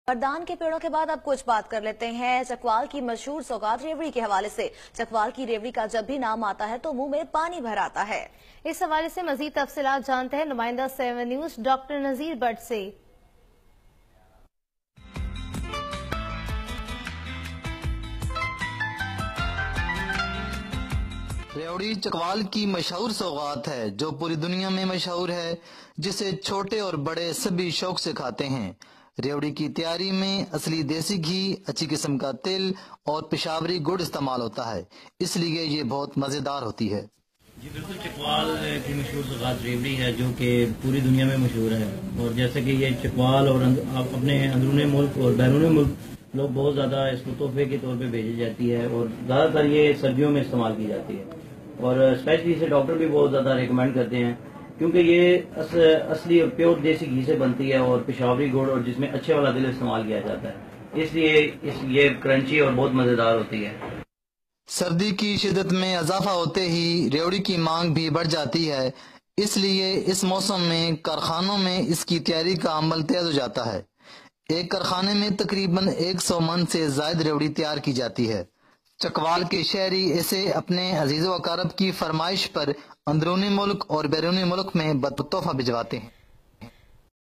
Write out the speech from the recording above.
बरदान के पेड़ों के बाद अब कुछ बात कर लेते हैं चकवाल की मशहूर सौगात रेवड़ी के हवाले से। चकवाल की रेवड़ी का जब भी नाम आता है तो मुंह में पानी भर आता है। इस हवाले से मजीद तफसीलात जानते हैं नुमाइंदा 7 न्यूज डॉक्टर नजीर बट से। रेवड़ी चकवाल की मशहूर सौगात है जो पूरी दुनिया में मशहूर है, जिसे छोटे और बड़े सभी शौक से खाते हैं। रेवड़ी की तैयारी में असली देसी घी, अच्छी किस्म का तिल और पेशावरी गुड़ इस्तेमाल होता है, इसलिए ये बहुत मजेदार होती है। जी बिल्कुल, चकवाल की मशहूर सौगात रेवड़ी है जो कि पूरी दुनिया में मशहूर है। और जैसे कि ये चकवाल और अपने अंदरूनी मुल्क और बैरूनी मुल्क लोग बहुत ज़्यादा इसको तोहफे के तौर पे भेजी जाती है और ज़्यादातर ये सर्दियों में इस्तेमाल की जाती है। और स्पेशली इसे डॉक्टर भी बहुत ज़्यादा रिकमेंड करते हैं क्योंकि ये असली और प्योर देसी घी से बनती है और पेशावरी गुड़ और जिसमें अच्छे वाला तिल इस्तेमाल किया जाता है, इसलिए ये क्रंची और बहुत मज़ेदार होती है। सर्दी की शिद्दत में इजाफा होते ही रेवड़ी की मांग भी बढ़ जाती है, इसलिए इस मौसम में कारखानों में इसकी तैयारी का अमल तेज हो जाता है। एक कारखाने में तकरीबन 100 मन से ज्यादा रेवड़ी तैयार की जाती है। चकवाल के शहरी इसे अपने अजीज़ो अकारब की फरमाइश पर अंदरूनी मुल्क और बैरूनी मुल्क में तोहफा भिजवाते हैं।